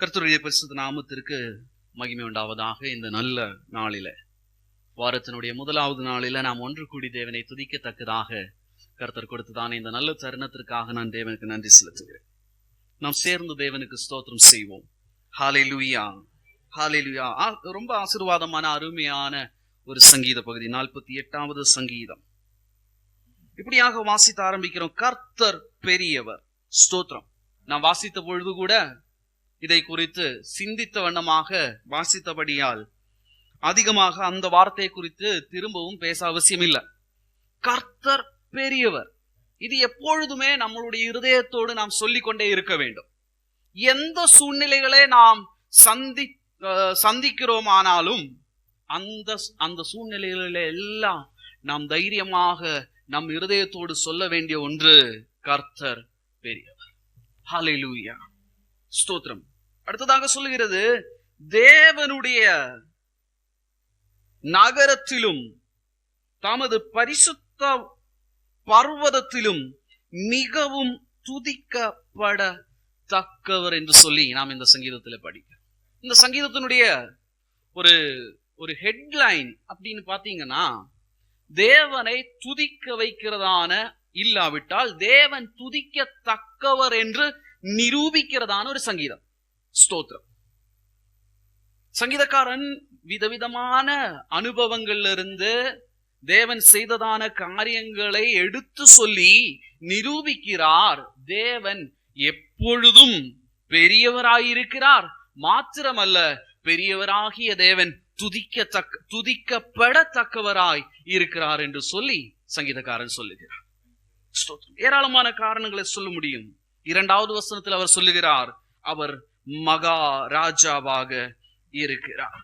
கர்த்தருடைய பரிசுத்த நாமத்திற்கு மகிமை உண்டாவதாக. இந்த நல்ல நாளில, வாரத்தினுடைய முதலாவது நாளில நாம் ஒன்று கூடி தேவனை துதிக்கத்தக்கதாக கர்த்தர் கொடுத்ததான இந்த நல்ல தருணத்திற்காக நான் தேவனுக்கு நன்றி செலுத்துகிறேன். நாம் சேர்ந்து தேவனுக்கு ஸ்தோத்திரம் செய்வோம். ஹல்லேலூயா, ஹல்லேலூயா. ரொம்ப ஆசீர்வாதமான அருமையான ஒரு சங்கீத பகுதி, 48வது சங்கீதம். இப்படியாக வாசித்து ஆரம்பிக்கிறோம். கர்த்தர் பெரியவர். ஸ்தோத்திரம். நாம் வாசித்த பொழுது கூட இதை குறித்து சிந்தித்த வண்ணமாக வாசித்தபடியால் அதிகமாக அந்த வார்த்தையை குறித்து திரும்பவும் பேச அவசியம் இல்லை. கர்த்தர் பெரியவர். இது எப்பொழுதுமே நம்மளுடைய இருதயத்தோடு நாம் சொல்லிக்கொண்டே இருக்க வேண்டும். எந்த சூழ்நிலைகளை நாம் சந்திக்கிறோமானாலும் அந்த சூழ்நிலைகளில எல்லாம் நாம் தைரியமாக நம் இருதயத்தோடு சொல்ல வேண்டிய ஒன்று, கர்த்தர் பெரியவர். ஹல்லேலூயா, ஸ்தோத்திரம். அடுத்ததாக சொல்லுகிறது, தேவனுடைய நகரத்திலும் தமது பரிசுத்த பர்வதத்திலும் மிகவும் துதிக்கப்படத்தக்கவர் என்று சொல்லி நாம் இந்த சங்கீதத்தில் படிக்கிறோம். இந்த சங்கீதத்தினுடைய ஒரு ஹெட்லைன் அப்படின்னு பாத்தீங்கன்னா, தேவனை துதிக்க வைக்கிறதான இல்லாவிட்டால் தேவன் துதிக்கத்தக்கவர் என்று நிரூபிக்கிறதான ஒரு சங்கீதம். ஸ்தோத்திரம். சங்கீதக்காரன் விதவிதமான அனுபவங்கள்ல இருந்து தேவன் செய்ததான காரியங்களை எடுத்து சொல்லி நிரூபிக்கிறார். தேவன் எப்பொழுதும் பெரியவராயிருக்கிறார். மாத்திரமல்ல, பெரியவராகிய தேவன் துதிக்கப்படத்தக்கவராய் இருக்கிறார் என்று சொல்லி சங்கீதக்காரன் சொல்லுகிறார். ஏராளமான காரணங்களை சொல்ல முடியும். 2வது வசனத்தில் அவர் சொல்லுகிறார், அவர் மகா ராஜாவாக இருக்கிறார்.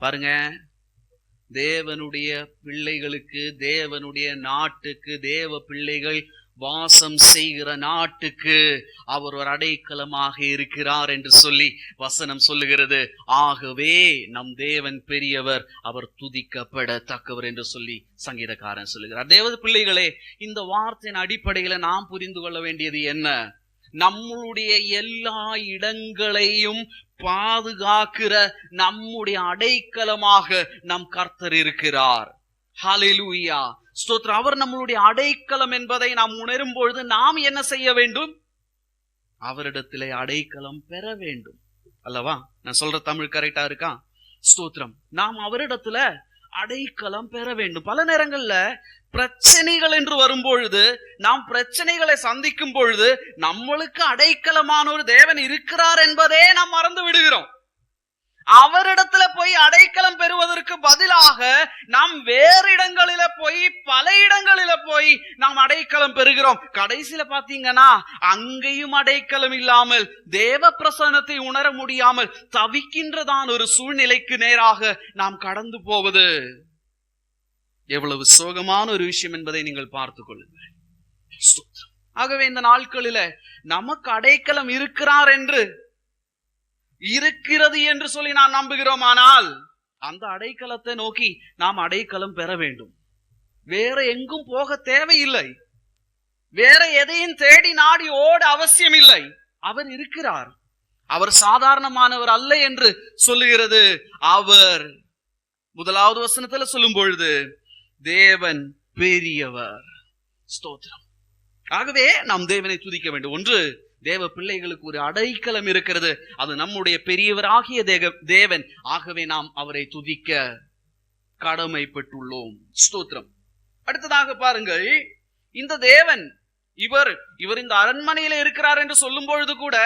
பாருங்க, தேவனுடைய பிள்ளைகளுக்கு, தேவனுடைய நாட்டுக்கு, தேவ பிள்ளைகள் வாசம் செய்கிற நாட்டுக்கு அவர் ஒரு அடைக்கலமாக இருக்கிறார் என்று சொல்லி வசனம் சொல்லுகிறது. ஆகவே நம் தேவன் பெரியவர், அவர் துதிக்கப்படத்தக்கவர் என்று சொல்லி சங்கீதக்காரன் சொல்லுகிறார். தேவ பிள்ளைகளே, இந்த வார்த்தையின் அடிப்படையில நாம் புரிந்து கொள்ள வேண்டியது என்ன? நம்மளுடைய எல்லா இடங்களையும் பாதுகாக்கிற நம்முடைய அடைக்கலமாக நம் கர்த்தர் இருக்கிறார். ஹல்லேலூயா, ஸ்தோத்திரம். அவர் நம்மளுடைய அடைக்கலம் என்பதை நாம் உணரும் பொழுது நாம் என்ன செய்ய வேண்டும்? அவரிடத்திலே அடைக்கலம் பெற வேண்டும் அல்லவா? நான் சொல்ற தமிழ் கரெக்டா இருக்கா? ஸ்தோத்திரம். நாம் அவரிடத்துல அடைக்கலம் பெற வேண்டும். பல நேரங்கள்ல பிரச்சனைகள் என்று வரும்பொழுது, நாம் பிரச்சனைகளை சந்திக்கும் பொழுது நம்மளுக்கு அடைக்கலமான ஒரு தேவன் இருக்கிறார் என்பதே நாம் மறந்து விடுகிறோம். அவரிடத்துல போய் அடைக்கலம் பெறுவதற்கு பதிலாக நாம் வேறு இடங்களில போய், பல இடங்களில போய் நாம் அடைக்கலம் பெறுகிறோம். கடைசியில பாத்தீங்கன்னா அங்கேயும் அடைக்கலம் இல்லாமல், தேவ பிரசன்னத்தை உணர முடியாமல் தவிக்கின்றதான ஒரு சூழ்நிலைக்கு நேராக நாம் கடந்து போவது எவ்வளவு சோகமான ஒரு விஷயம் என்பதை நீங்கள் பார்த்துக் கொள்ளுங்கள். ஆகவே இந்த நாட்களில நமக்கு அடைக்கலம் இருக்கிறது என்று சொல்லி நாம் நம்புகிறோம். ஆனால் அந்த அடைக்கலத்தை நோக்கி நாம் அடைக்கலம் பெற வேண்டும். வேற எங்கும் போக தேவையில்லை. வேற எதையும் தேடி நாடி ஓட அவசியம் இல்லை. அவர் இருக்கிறார். அவர் சாதாரணமானவர் அல்ல என்று சொல்லுகிறது. அவர் 1வது வசனத்துல சொல்லும் பொழுது, தேவன் பெரியவர். ஸ்தோத்திரம். ஆகவே நாம் தேவனை துதிக்க வேண்டும். ஒன்று, தேவ பிள்ளைகளுக்கு ஒரு அடைக்கலம் இருக்கிறது. அது நம்முடைய பெரியவராகிய தேவன். ஆகவே நாம் அவரை துதிக்க கடமைப்பட்டுள்ளோம். ஸ்தோத்திரம். அடுத்ததாக பாருங்கள், இந்த தேவன் இவர் இந்த அரண்மனையில இருக்கிறார் என்று சொல்லும் பொழுது கூட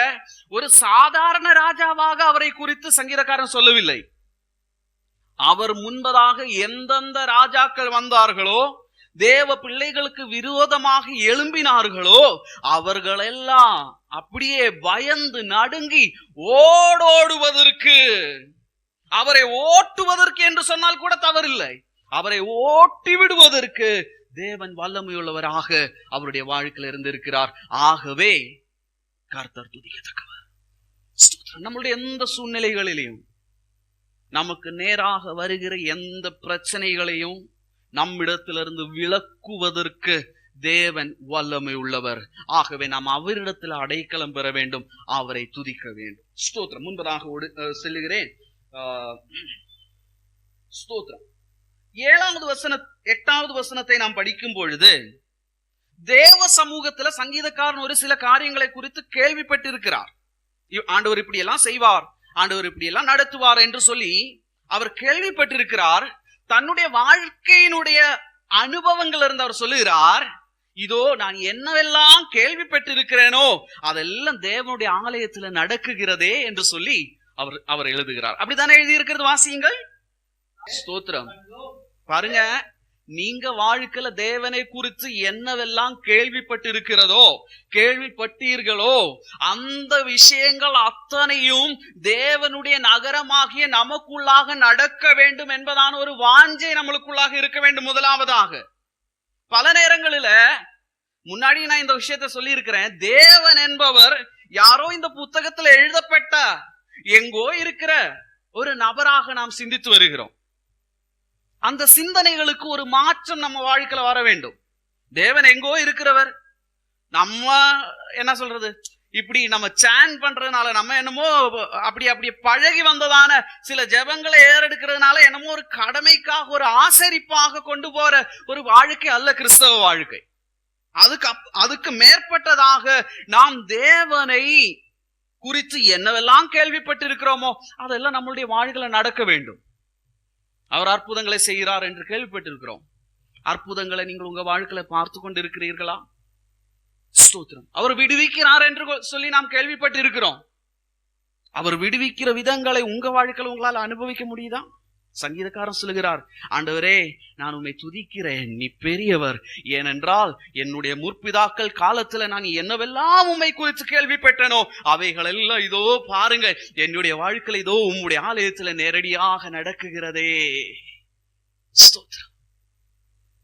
ஒரு சாதாரண ராஜாவாக அவரை குறித்து சங்கீதக்காரன் சொல்லவில்லை. அவர் முன்பதாக எந்தெந்த ராஜாக்கள் வந்தார்களோ, தேவ பிள்ளைகளுக்கு விரோதமாக எழும்பினார்களோ, அவர்களெல்லாம் அப்படியே பயந்து நடுங்கி ஓடுவதற்கு, அவரை ஓட்டுவதற்கு என்று சொன்னால் கூட தவறில்லை, அவரை ஓட்டி விடுவதற்கு தேவன் வல்லமையுள்ளவராக அவருடைய வாழ்க்கையில் இருந்திருக்கிறார். ஆகவே கர்த்தர் துதிக்கத்தக்கவர். நம்மளுடைய எந்த சூழ்நிலைகளிலையும், நமக்கு நேராக வருகிற எந்த பிரச்சனைகளையும் நம்மிடத்திலிருந்து விலக்குவதற்கு தேவன் வல்லமை உள்ளவர். ஆகவே நாம் அவரிடத்தில் அடைக்கலம் பெற வேண்டும், அவரை துதிக்க வேண்டும். ஸ்தோத்திரம். முன்பதாக செல்லுகிறேன். ஸ்தோத்திரம். 8வது வசனத்தை நாம் படிக்கும் பொழுது தேவ சமூகத்துல சங்கீதக்காரன் ஒரு சில காரியங்களை குறித்து கேள்விப்பட்டிருக்கிறார். ஆண்டவர் இப்படி எல்லாம் செய்வார், ஆண்டவர் இப்படி எல்லாம் நடத்துவார் என்று சொல்லி அவர் கேள்விப்பட்டிருக்கிறார். தன்னுடைய வாழ்க்கையினுடைய அனுபவங்கள் இருந்து அவர் சொல்லுகிறார், இதோ நான் என்னவெல்லாம் கேள்விப்பட்டிருக்கிறேனோ அதெல்லாம் தேவனுடைய ஆலயத்துல நடக்குகிறதே என்று சொல்லி அவர் எழுதுகிறார். அப்படித்தானே எழுதியிருக்கிறது, வாசியுங்கள். ஸ்தோத்திரம். பாருங்க, நீங்க வாழ்க்கையில தேவனை குறித்து என்னவெல்லாம் கேள்விப்பட்டிருக்கிறதோ, கேள்விப்பட்டீர்களோ, அந்த விஷயங்கள் அத்தனையும் தேவனுடைய நகரமாகிய நமக்குள்ளாக நடக்க வேண்டும் என்பதான ஒரு வாஞ்சை நம்மளுக்குள்ளாக இருக்க வேண்டும். முதலாவதாக, பல நேரங்களில முன்னாடி நான் இந்த விஷயத்தை சொல்லி இருக்கிறேன், தேவன் என்பவர் யாரோ இந்த புத்தகத்துல எழுதப்பட்ட எங்கோ இருக்கிற ஒரு நபராக நாம் சிந்தித்து வருகிறோம். அந்த சிந்தனைகளுக்கு ஒரு மாற்றம் நம்ம வாழ்க்கையில வர வேண்டும். தேவன் எங்கோ இருக்கிறவர், நம்ம என்ன சொல்றது, இப்படி நம்ம சான் பண்றதுனால, நம்ம என்னமோ அப்படி பழகி வந்ததான சில ஜெபங்களை ஏறெடுக்கிறதுனால என்னமோ ஒரு கடமைக்காக, ஒரு ஆசரிப்பாக கொண்டு போற ஒரு வாழ்க்கை அல்ல கிறிஸ்தவ வாழ்க்கை. அதுக்கு மேற்பட்டதாக நாம் தேவனை குறித்து என்னவெல்லாம் கேள்விப்பட்டு இருக்கிறோமோ அதெல்லாம் நம்மளுடைய வாழ்க்கையில நடக்க வேண்டும். அவர் அற்புதங்களை செய்கிறார் என்று கேள்விப்பட்டிருக்கிறோம். அற்புதங்களை நீங்கள் உங்க வாழ்க்கையில பார்த்து கொண்டு இருக்கிறீர்களா? ஸ்தோத்திரம். அவர் விடுவிக்கிறார் என்று சொல்லி நாம் கேள்விப்பட்டு இருக்கிறோம். அவர் விடுவிக்கிற விதங்களை உங்க வாழ்க்கையில உங்களால் அனுபவிக்க முடியுதா? சங்கீதக்காரன் சொல்லுகிறார், ஆண்டவரே நான் உம்மை துதிக்கிறேன், நீ பெரியவர். ஏனென்றால் என்னுடைய முற்பிதாக்கள் காலத்துல நான் என்னவெல்லாம் உம்மை குறித்து கேள்விப்பட்டனோ அவைகள் எல்லாம் இதோ பாருங்க என்னுடைய வாழ்க்கையில இதோ உம்முடைய ஆலயத்துல நேரடியாக நடக்குகிறதே.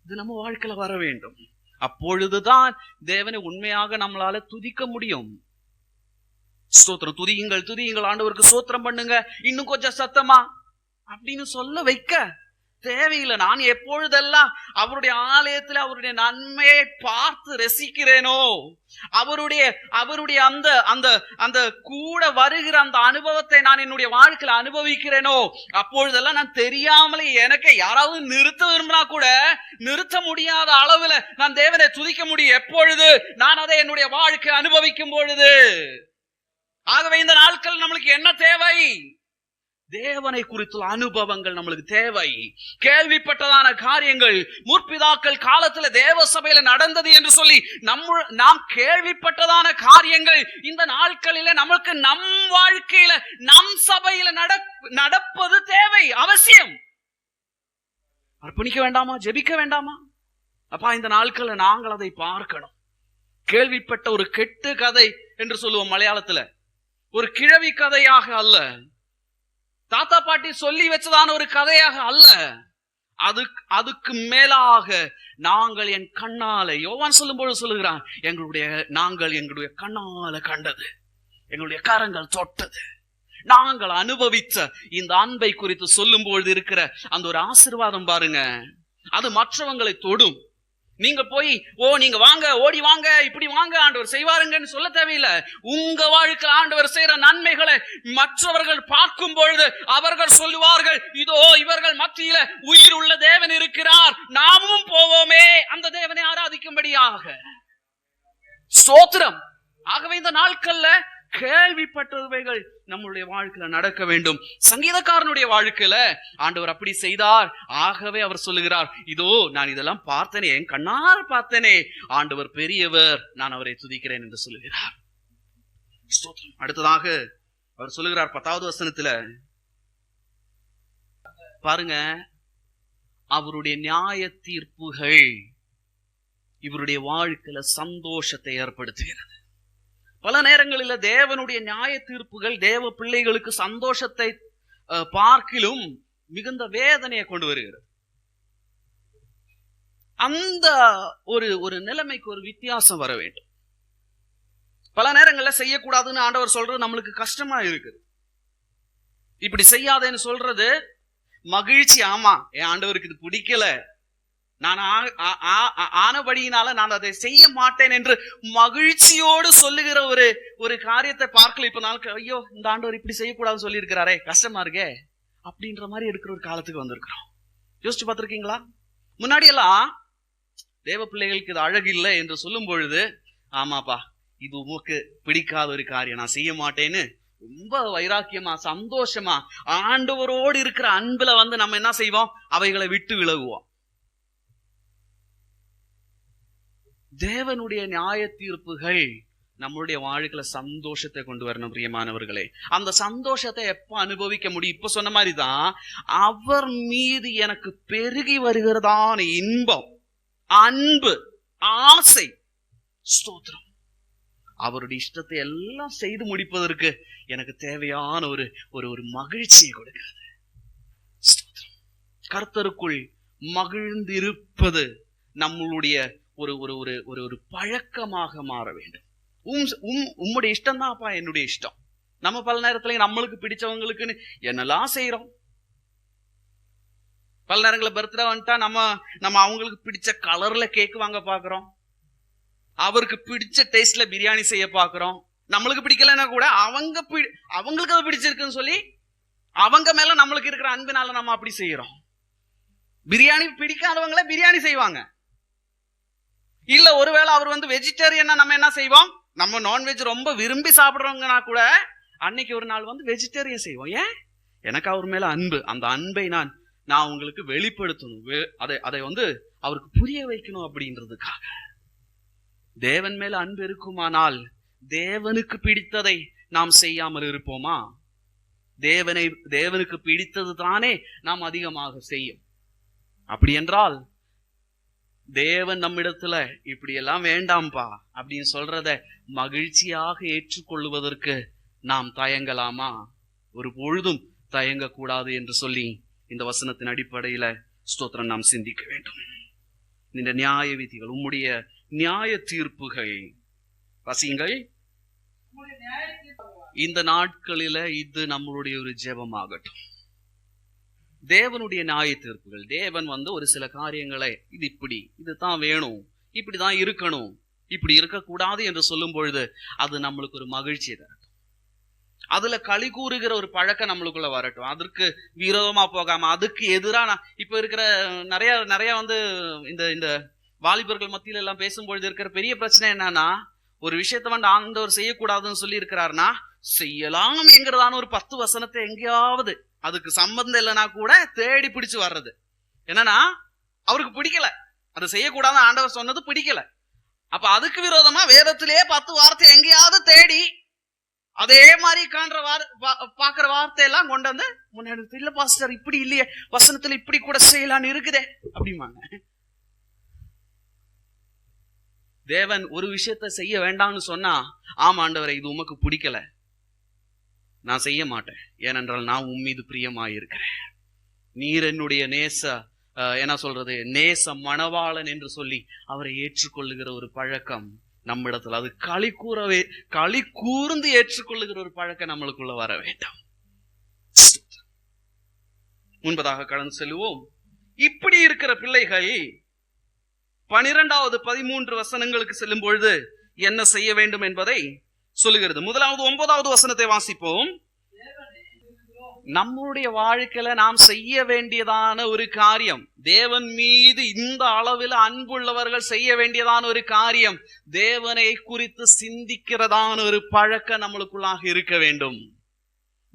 இது நம்ம வாழ்க்கையில வர வேண்டும். அப்பொழுதுதான் தேவனை உண்மையாக நம்மளால துதிக்க முடியும். ஸ்தோத்திரம். துதியுங்கள் துதியுங்கள், ஆண்டவருக்கு ஸ்தோத்திரம் பண்ணுங்க, இன்னும் கொஞ்சம் சத்தமா அப்படின்னு சொல்ல வைக்க தேவையில்லை. நான் எப்பொழுதெல்லாம் அவருடைய ஆலயத்துல அவருடைய நன்மையை பார்த்து ரசிக்கிறேனோ, அவருடைய அந்த அந்த அந்த கூட வருகிற அந்த அனுபவத்தை நான் என்னுடைய வாழ்க்கையில அனுபவிக்கிறேனோ, அப்பொழுதெல்லாம் நான் தெரியாமலே எனக்கு யாராவது நிறுத்த விரும்பினா கூட நிறுத்த முடியாத அளவுல நான் தேவனை துதிக்க முடியும். எப்பொழுது? நான் அதை என்னுடைய வாழ்க்கை அனுபவிக்கும் பொழுது. ஆகவே இந்த நாட்கள் நம்மளுக்கு என்ன தேவை? தேவனை குறித்துள்ள அனுபவங்கள் நம்மளுக்கு தேவை. கேள்விப்பட்டதான காரியங்கள், முற்பிதாக்கள் காலத்துல தேவ சபையில நடந்தது என்று சொல்லி நாம் கேள்விப்பட்டதான காரியங்கள் இந்த நாட்களில நமக்கு நம் வாழ்க்கையில நம் சபையில நடப்பது தேவை, அவசியம். அர்ப்பணிக்க வேண்டாமா? ஜெபிக்க வேண்டாமா? அப்பா, இந்த நாட்கள்ல நாங்கள் அதை பார்க்கணும். கேள்விப்பட்ட ஒரு கெட்டு கதை என்று சொல்லுவோம் மலையாளத்துல, ஒரு கிழவி கதையாக அல்ல, தாத்தா பாட்டி சொல்லி வச்சதான ஒரு கதையாக அல்ல, அதுக்கு மேலாக நாங்கள் என் கண்ணால, யோவான் சொல்லும்போது சொல்லுகிறான், நாங்கள் எங்களுடைய கண்ணால கண்டது, எங்களுடைய கரங்கள் தொட்டது, நாங்கள் அனுபவித்த இந்த அன்பை குறித்து சொல்லும் பொழுது இருக்கிற அந்த ஒரு ஆசீர்வாதம் பாருங்க, அது மற்றவங்களை தொடும். நீங்க போய் நீங்க வாங்க, ஓடி வாங்க, இப்படி வாங்க, ஆண்டவர் செய்வாருங்கன்னு சொல்ல தேவையில்லை. உங்க வாழ்க்கையில் ஆண்டவர் செய்யற நன்மைகளை மற்றவர்கள் பார்க்கும் பொழுது அவர்கள் சொல்லுவார்கள், இதோ இவர்கள் மத்தியில உயிர் உள்ள தேவன் இருக்கிறார், நாமும் போவோமே அந்த தேவனை ஆராதிக்கும்படியாக. ஸ்தோத்திரம். ஆகவே இந்த நாட்கள்ல கேள்விப்பட்டவைகள் நம்மளுடைய வாழ்க்கையில நடக்க வேண்டும். சங்கீதக்காரனுடைய வாழ்க்கையில ஆண்டவர் அப்படி செய்தார். ஆகவே அவர் சொல்லுகிறார், இதோ நான் இதெல்லாம் பார்த்தேனே, என் கண்ணார பார்த்தேனே, ஆண்டவர் பெரியவர், நான் அவரை துதிக்கிறேன் என்று சொல்லுகிறார். அடுத்ததாக அவர் சொல்லுகிறார் 10வது வசனத்துல பாருங்க, அவருடைய நியாய தீர்ப்புகள் இவருடைய வாழ்க்கையில சந்தோஷத்தை ஏற்படுத்துகிறது. பல நேரங்களில் தேவனுடைய நியாய தீர்ப்புகள் தேவ பிள்ளைகளுக்கு சந்தோஷத்தை பார்க்கிலும் மிகுந்த வேதனையை கொண்டு வருகிறது. அந்த ஒரு நிலைமைக்கு ஒரு வித்தியாசம் வர வேண்டும். பல நேரங்களில் செய்யக்கூடாதுன்னு ஆண்டவர் சொல்றது நம்மளுக்கு கஷ்டமா இருக்குது. இப்படி செய்யாதேன்னு சொல்றது மகிழ்ச்சி. ஆமா, என் ஆண்டவருக்கு இது பிடிக்கல, நான் ஆனபடியினால நான் அதை செய்ய மாட்டேன் என்று மகிழ்ச்சியோடு சொல்லுகிற ஒரு காரியத்தை பார்க்கல. இப்ப நாளுக்கு ஐயோ இந்த ஆண்டவர் இப்படி செய்யக்கூடாதுன்னு சொல்லி இருக்கிறாரே, கஷ்டமா இருக்கே அப்படின்ற மாதிரி எடுக்கிற ஒரு காலத்துக்கு வந்திருக்கிறோம். யோசிச்சு பார்த்திருக்கீங்களா? முன்னாடி எல்லாம் தேவ பிள்ளைகளுக்கு இது அழகு இல்லை என்று சொல்லும் பொழுது, ஆமாப்பா இது உமக்கு பிடிக்காத ஒரு காரியம், நான் செய்ய மாட்டேன்னு ரொம்ப வைராக்கியமா சந்தோஷமா ஆண்டவரோடு இருக்கிற அன்புல நம்ம என்ன செய்வோம், அவைகளை விட்டு விலகுவோம். தேவனுடைய நியாய தீர்ப்புகள் நம்மளுடைய வாழ்க்கையில சந்தோஷத்தை கொண்டு வரணும் பிரியமானவர்களே. அந்த சந்தோஷத்தை எப்ப அனுபவிக்க முடியும்? இப்ப சொன்ன மாதிரிதான், அவர் மீது எனக்கு பெருகி வருகிறதான இன்பம், அன்பு, ஆசை, ஸ்தோத்திரம். அவருடைய இஷ்டத்தை எல்லாம் செய்து முடிப்பதற்கு எனக்கு தேவையான ஒரு மகிழ்ச்சியை கொடுக்கிறது. கர்த்தருக்குள் மகிழ்ந்திருப்பது நம்மளுடைய ஒரு பழக்கமாக மாற வேண்டும். உம்முடைய இஷ்டம் தான்ப்பா என்னுடைய இஷ்டம். நம்ம பல நேரத்துல நம்மளுக்கு பிடிச்சவங்களுக்குன்னு என்னெல்லாம் செய்யறோம். பல நேரங்களில் பர்த்டே வந்துட்டா நம்ம அவங்களுக்கு பிடிச்ச கலர்ல கேக் வாங்க பாக்குறோம், அவருக்கு பிடிச்ச டேஸ்ட்ல பிரியாணி செய்ய பாக்குறோம். நம்மளுக்கு பிடிக்கலன்னா கூட அவங்களுக்கு அது பிடிச்சிருக்குன்னு சொல்லி அவங்க மேல நம்மளுக்கு இருக்கிற அன்பினால நம்ம அப்படி செய்யறோம். பிரியாணி பிடிக்காதவங்கள பிரியாணி செய்வாங்க. இல்ல ஒருவேளை அவர் வெஜிடேரியனா நம்ம என்ன செய்வோம், நம்ம நான்வெஜ் ரொம்ப விரும்பி சாப்பிடுறவங்கன்னா கூட அன்னைக்கு ஒரு நாள் வெஜிடேரியன் செய்வோம். ஏன்? எனக்கு அவர் மேல அன்பு, அந்த அன்பை நான் உங்களுக்கு வெளிப்படுத்தணும், அதை அவருக்கு புரிய வைக்கணும் அப்படின்றதுக்காக. தேவன் மேல அன்பு இருக்குமானால் தேவனுக்கு பிடித்ததை நாம் செய்யாமல் இருப்போமா? தேவனுக்கு பிடித்தது தானே நாம் அதிகமாக செய்யும். அப்படி என்றால் தேவன் நம்மிடத்துல இப்படி எல்லாம் வேண்டாம்பா அப்படின்னு சொல்றத மகிழ்ச்சியாக ஏற்றுக்கொள்வதற்கு நாம் தயங்கலாமா? ஒரு பொழுதும் தயங்க கூடாது என்று சொல்லி இந்த வசனத்தின் அடிப்படையில ஸ்தோத்திரம் நாம் சிந்திக்க வேண்டும். இந்த நியாய விதிகள், உம்முடைய நியாய தீர்ப்புகள் வசிங்கள் இந்த நாட்களில இது நம்மளுடைய ஒரு ஜெபமாகட்டும். தேவனுடைய நியாய தீர்ப்புகள், தேவன் ஒரு சில காரியங்களை இதுதான் வேணும், இப்படிதான் இருக்கணும், இப்படி இருக்கக்கூடாது என்று சொல்லும் பொழுது அது நம்மளுக்கு ஒரு மகிழ்ச்சியை தரட்டும். அதுல களி கூறுகிற ஒரு பழக்கம் நம்மளுக்குள்ள வரட்டும். அதற்கு விரோதமா போகாம, அதுக்கு எதிரான இப்ப இருக்கிற நிறைய இந்த வாலிபர்கள் மத்தியில எல்லாம் பேசும்பொழுது இருக்கிற பெரிய பிரச்சனை என்னன்னா, ஒரு விஷயத்த ஆண்டவர் செய்யக்கூடாதுன்னு சொல்லி இருக்கிறாருன்னா செய்யலாம் என்கிறதான ஒரு 10 வசனத்தை எங்கேயாவது அதுக்கு சம்பந்தம் இல்லைன்னா கூட தேடி பிடிச்சு வர்றது. என்னன்னா அவருக்கு பிடிக்கல, அதை செய்யக்கூடாது ஆண்டவர் சொன்னது பிடிக்கல. அப்ப அதுக்கு விரோதமா வேதத்திலேயே 10 வார்த்தை எங்கேயாவது தேடி அதே மாதிரி பாக்குற வார்த்தையெல்லாம் கொண்டு முன்னாடி, இல்ல பாஸ்டர் இப்படி இல்லையே, வசனத்துல இப்படி கூட செய்யலான்னு இருக்குதே அப்படிமாங்க. தேவன் ஒரு விஷயத்த செய்ய வேண்டாம்னு சொன்னா, ஆமா ஆண்டவரை இது உமக்கு பிடிக்கல, நான் செய்ய மாட்டேன், ஏனென்றால் நான் உன் மீது பிரியமாயிருக்கிறேன், நீர் என்னுடைய நேச மணவாளன் என்று சொல்லி அவரை ஏற்றுக்கொள்ளுகிற ஒரு பழக்கம் நம்மிடத்துல, அது களி கூர்ந்து ஏற்றுக்கொள்ளுகிற ஒரு பழக்கம் நம்மளுக்குள்ள வர வேண்டும். முன்பதாக கடந்து செல்வோம். இப்படி இருக்கிற பிள்ளைகள் 12வது 13 வசனங்களுக்கு செல்லும் பொழுது என்ன செய்ய வேண்டும் என்பதை சொல்லுகிறது. முதலாவது 9வது வசனத்தை வாசிப்போம். நம்முடைய வாழ்க்கையில நாம் செய்ய வேண்டியதான ஒரு காரியம், தேவன் மீது இந்த அளவில் அன்புள்ளவர்கள் செய்ய வேண்டியதான ஒரு காரியம், தேவனை குறித்து சிந்திக்கிறதான ஒரு பழக்கம் நம்மளுக்குள்ளாக இருக்க வேண்டும்.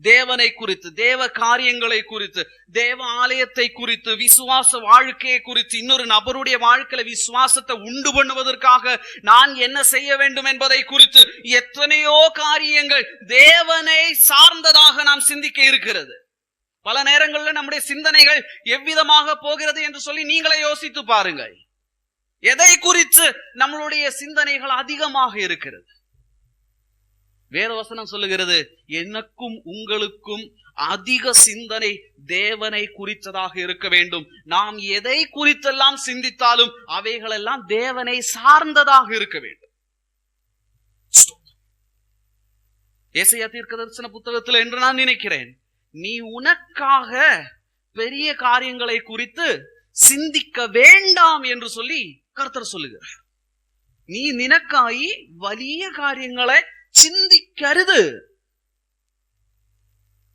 தேவனை குறித்து, தேவ காரியங்களை குறித்து, தேவ ஆலயத்தை குறித்து, விசுவாச வாழ்க்கையை குறித்து, இன்னொரு நபருடைய வாழ்க்கையில விசுவாசத்தை உண்டு பண்ணுவதற்காக நான் என்ன செய்ய வேண்டும் என்பதை குறித்து எத்தனையோ காரியங்கள் தேவனை சார்ந்ததாக நாம் சிந்திக்க இருக்கிறது. பல நேரங்களில் நம்முடைய சிந்தனைகள் எவ்விதமாக போகிறது என்று சொல்லி நீங்களே யோசித்து பாருங்கள். எதை குறித்து நம்மளுடைய சிந்தனைகள் அதிகமாக இருக்கிறது? வேதவசனம் சொல்லுகிறது, எனக்கும் உங்களுக்கும் அதிக சிந்தனை தேவனை குறித்ததாக இருக்க வேண்டும். நாம் எதை குறித்தெல்லாம் சிந்தித்தாலும் அவைகளெல்லாம் தேவனை சார்ந்ததாக இருக்க வேண்டும். ஏசாயா தீர்க்கதரிசன புத்தகத்தில் என்று நான் நினைக்கிறேன், நீ உனக்காக பெரிய காரியங்களை குறித்து சிந்திக்க வேண்டாம் என்று சொல்லி கர்த்தர் சொல்லுகிறார். நீ நினக்காയി വലിയ காரியங்களை சிந்திக்கருது.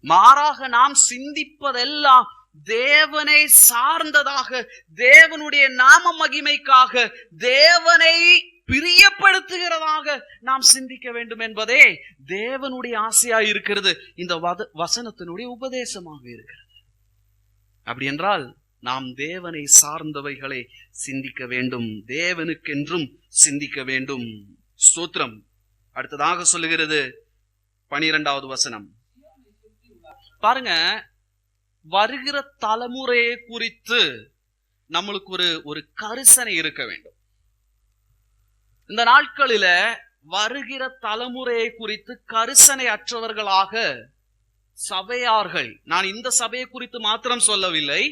மாறாக நாம் சிந்திப்பதெல்லாம் தேவனை சார்ந்ததாக, தேவனுடைய நாம மகிமைக்காக, தேவனை பிரியப்படுத்துகிறதாக நாம் சிந்திக்க வேண்டும் என்பதே தேவனுடைய ஆசையாய் இருக்கிறது. இந்த வசனத்தினுடைய உபதேசமாக இருக்கிறது. அப்படி என்றால் நாம் தேவனை சார்ந்தவைகளை சிந்திக்க வேண்டும், தேவனுக்கென்றும் சிந்திக்க வேண்டும். ஸ்தோத்திரம். அடுத்ததாக சொல்லுகிறது 12வது வசனம். பாருங்க, வருகிற தலைமுறையை குறித்து நம்மளுக்கு ஒரு கரிசனை இருக்க வேண்டும். இந்த நாட்களில வருகிற தலைமுறையை குறித்து கரிசனை அற்றவர்களாக சபையார்கள், நான் இந்த சபையை குறித்து மாத்திரம் சொல்லவில்லை,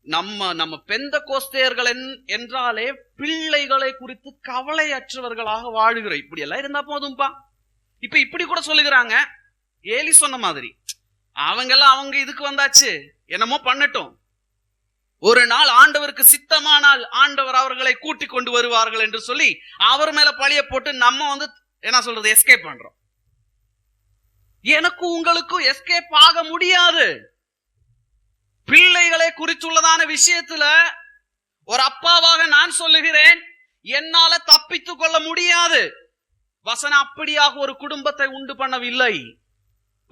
நம்ம பெந்தகோஸ்தேயர்கள் என்றாலே பிள்ளைகளை குறித்து கவலை அற்றவர்களாக வாழுகிறோம். இப்படி எல்லாம் இருந்தா போதும்பா. இப்ப இப்படி கூட சொல்லுகிறாங்க, ஏலி சொன்ன மாதிரி, அவங்க இதுக்கு வந்தாச்சு, என்னமோ பண்ணட்டும், ஒரு நாள் ஆண்டவருக்கு சித்தமானால் ஆண்டவர் அவர்களை கூட்டிக் கொண்டு வருவார்கள் என்று சொல்லி அவர் மேல பழிய போட்டு நம்ம என்ன சொல்றது, எஸ்கேப் பண்றோம். எனக்கு உங்களுக்கும் எஸ்கேப் ஆக முடியாது. பிள்ளைகளை குறித்துள்ளதான விஷயத்துல ஒரு அப்பாவாக நான் சொல்லுகிறேன், என்னால தப்பித்துக் கொள்ள முடியாது. வசனம் அப்படியாக ஒரு குடும்பத்தை உண்டு பண்ணவில்லை,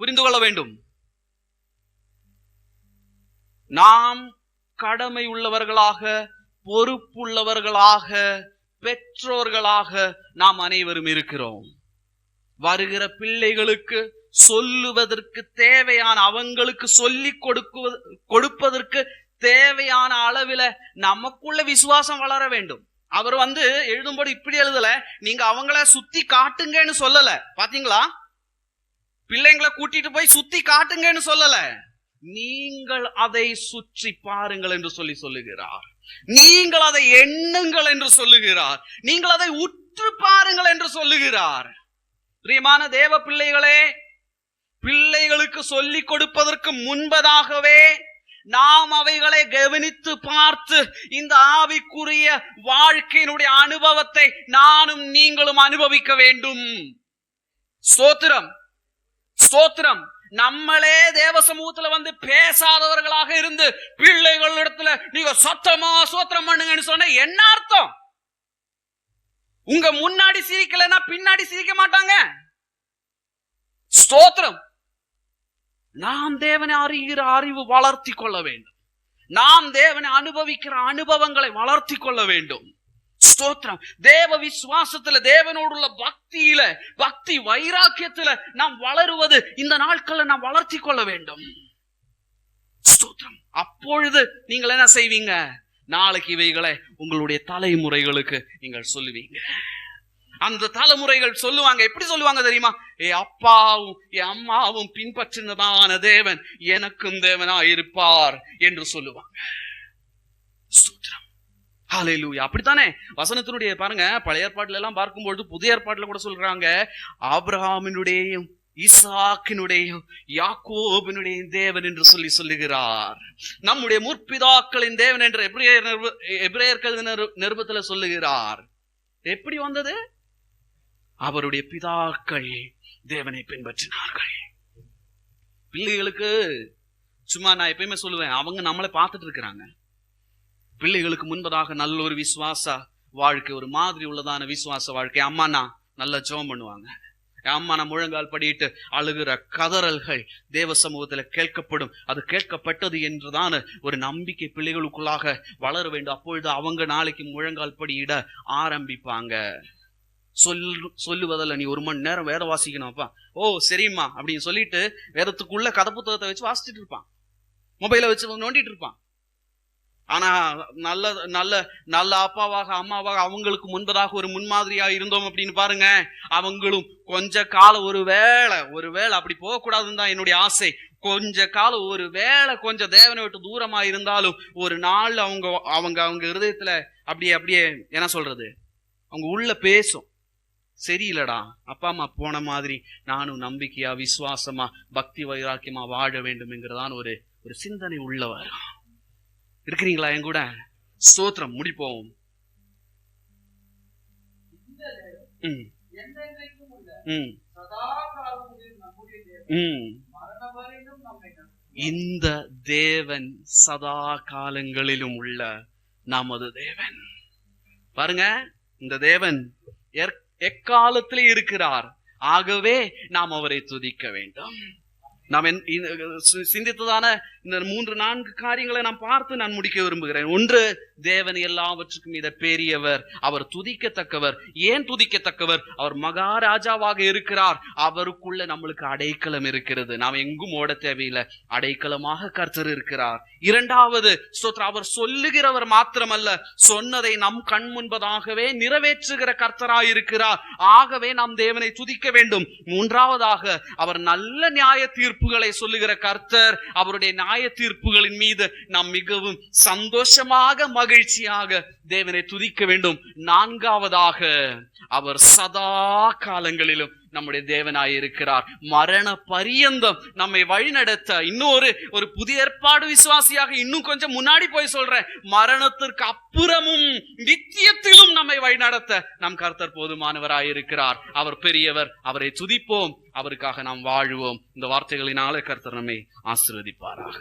புரிந்து கொள்ள வேண்டும். நாம் கடமை உள்ளவர்களாக, பொறுப்புள்ளவர்களாக, பெற்றோர்களாக நாம் அனைவரும் இருக்கிறோம். வருகிற பிள்ளைகளுக்கு சொல்லுவதற்கு தேவையான, அவங்களுக்கு சொல்லி கொடுப்பதற்கு தேவையான அளவில் நமக்குள்ள விசுவாசம் வளர வேண்டும். அவர் எழுதும்போது இப்படி எழுதல, நீங்க அவங்கள சுத்தி காட்டுங்கன்னு சொல்லல. பாத்தீங்களா, பிள்ளைங்களை கூட்டிட்டு போய் சுத்தி காட்டுங்கன்னு சொல்லல, நீங்கள் அதை சுற்றி பாருங்கள் என்று சொல்லுகிறார். நீங்கள் அதை எண்ணுங்கள் என்று சொல்லுகிறார். நீங்கள் அதை உற்று பாருங்கள் என்று சொல்லுகிறார். பிரியமான தேவ பிள்ளைகளே, பிள்ளைகளுக்கு சொல்லிக் கொடுப்பதற்கு முன்பதாகவே நாம் அவைகளை கவனித்து பார்த்து இந்த ஆவிக்குரிய வாழ்க்கையினுடைய அனுபவத்தை நானும் நீங்களும் அனுபவிக்க வேண்டும். ஸ்தோத்திரம், ஸ்தோத்திரம். நம்மளே தேவ சமூகத்துல பேசாதவர்களாக இருந்து பிள்ளைகள் இடத்துல நீங்க சத்தமா சோத்திரம் பண்ணுங்கன்னு சொன்ன என்ன அர்த்தம்? உங்க முன்னாடி சிரிக்கலன்னா பின்னாடி சிரிக்க மாட்டாங்க. ஸ்தோத்திரம். நாம் தேவனை அறிகிற அறிவு வளர்த்தி கொள்ள வேண்டும். நாம் தேவனை அனுபவிக்கிற அனுபவங்களை வளர்த்தி கொள்ள வேண்டும். ஸ்தோத்திரம். தேவ விசுவாசத்துல, தேவனோடுள்ள பக்தியில, பக்தி வைராக்கியத்துல நாம் வளருவது இந்த நாட்களை நாம் வளர்த்தி கொள்ள வேண்டும். ஸ்தோத்திரம். அப்பொழுது நீங்கள் என்ன செய்வீங்க? நாளைக்கு இவைகளை உங்களுடைய தலைமுறைகளுக்கு நீங்கள் சொல்லுவீங்க. அந்த தலைமுறைகள் சொல்லுவாங்க. எப்படி சொல்லுவாங்க தெரியுமா? அப்பாவும் அம்மாவும் பின்பற்றினதான தேவன் எனக்கும் தேவனா இருப்பார் என்று சொல்லுவாங்க. ஸ்தோத்திரம். ஹல்லேலூயா. அப்படித்தானே வசனத்தினுடைய பாருங்க, பழைய ஏற்பாட்டுல எல்லாம் பார்க்கும்பொழுது புதிய ஏற்பாட்டுல கூட சொல்றாங்க, ஆபிரகாமினுடையும் ஈசாக்கினுடையும் யாக்கோபினுடைய தேவன் என்று சொல்லுகிறார். நம்முடைய முற்பிதாக்களின் தேவன் என்று எபிரேயர்கள் நிருபத்துல சொல்லுகிறார். எப்படி வந்தது? அவருடைய பிதாக்கள் தேவனை பின்பற்றினார்கள். பிள்ளைகளுக்கு சும்மா நான் எப்பயுமே சொல்லுவேன், அவங்க நம்மளை பார்த்துட்டு இருக்கிறாங்க. பிள்ளைகளுக்கு முன்பதாக நல்ல ஒரு விசுவாச வாழ்க்கை, ஒரு மாதிரி உள்ளதான விசுவாச வாழ்க்கை. அம்மானா நல்லா ஜெபம் பண்ணுவாங்க. அம்மானா முழங்கால் படிட்டு அழுகிற கதறல்கள் தேவ சமூகத்துல கேட்கப்படும். அது கேட்கப்பட்டது என்றுதான் ஒரு நம்பிக்கை பிள்ளைகளுக்குள்ளாக வளர வேண்டும். அப்பொழுது அவங்க நாளைக்கு முழங்கால் படியிட ஆரம்பிப்பாங்க. சொல்லுவதில்ல, நீ 1 மணி நேரம் வேத வாசிக்கணும்ப்பா. ஓ சரிம்மா அப்படின்னு சொல்லிட்டு வேதத்துக்குள்ள கதை புத்தகத்தை வச்சு வாசிச்சுட்டு இருப்பான், மொபைலை வச்சு நோண்டிட்டு இருப்பான். ஆனா நல்ல நல்ல நல்ல அப்பாவாக அம்மாவாக அவங்களுக்கு முன்பதாக ஒரு முன்மாதிரியா இருந்தோம் அப்படின்னு பாருங்க. அவங்களும் கொஞ்ச காலம் ஒருவேளை அப்படி போகக்கூடாதுன்னு தான் என்னுடைய ஆசை. கொஞ்ச காலம் ஒருவேளை கொஞ்சம் தேவனை விட்டு தூரமா இருந்தாலும் ஒரு நாள் அவங்க இருதயத்துல அப்படியே என்ன சொல்றது, அவங்க உள்ள பேசும், சரியில்லடா அப்பா அம்மா போன மாதிரி நானும் நம்பிக்கையா விசுவாசமா பக்தி வைராக்கியமா வாழ வேண்டும் என்கிறதான ஒரு சிந்தனை உள்ளவர். இருக்கிறீங்களா என் கூட? ஸ்தோத்திரம். முடிப்போம். இந்த தேவன் சதா காலங்களிலும் உள்ள நமது தேவன். பாருங்க, இந்த தேவன் எக்காலத்திலே இருக்கிறார். ஆகவே நாம் அவரை துதிக்க வேண்டும். நாம் சிந்தித்ததான இந்த 3-4 காரியங்களை நாம் பார்த்து நான் முடிக்க விரும்புகிறேன். ஒன்று, தேவன் எல்லாவற்றுக்கும் இதை பெரியவர், அவர் துதிக்கத்தக்கவர். ஏன் துதிக்கத்தக்கவர்? அவர் மகாராஜாவாக இருக்கிறார். அவருக்குள்ள நம்மளுக்கு அடைக்கலம் இருக்கிறது. நாம் எங்கும் ஓட தேவையில்லை, அடைக்கலமாக கர்த்தர் இருக்கிறார். இரண்டாவது, அவர் சொல்லுகிறவர் மாத்திரமல்ல, சொன்னதை நம் கண் முன்பதாகவே நிறைவேற்றுகிற கர்த்தராய் இருக்கிறார். ஆகவே நாம் தேவனை துதிக்க வேண்டும். மூன்றாவதாக, அவர் நல்ல நியாய தீர்ப்புகளை சொல்லுகிற கர்த்தர். அவருடைய நியாய தீர்ப்புகளின் மீது நாம் மிகவும் சந்தோஷமாக மகிழ்ச்சியாக தேவனை துதிக்க வேண்டும். நான்காவதாக, அவர் சதா காலங்களிலும் நம்முடைய தேவனாய் இருக்கிறார். மரண பரியந்தம் நம்மை வழிநடத்த, ஒரு புதிய ஏற்பாடு விசுவாசியாக இன்னும் கொஞ்சம் முன்னாடி போய் சொல்றேன், மரணத்திற்கு அப்புறமும் நித்தியத்திலும் நம்மை வழிநடத்த நம் கர்த்தர் போதுமானவராய் இருக்கிறார். அவர் பெரியவர். அவரை துதிப்போம், அவருக்காக நாம் வாழுவோம். இந்த வார்த்தைகளினாலே கர்த்தர் நம்மை ஆசீர்வதிப்பாராக.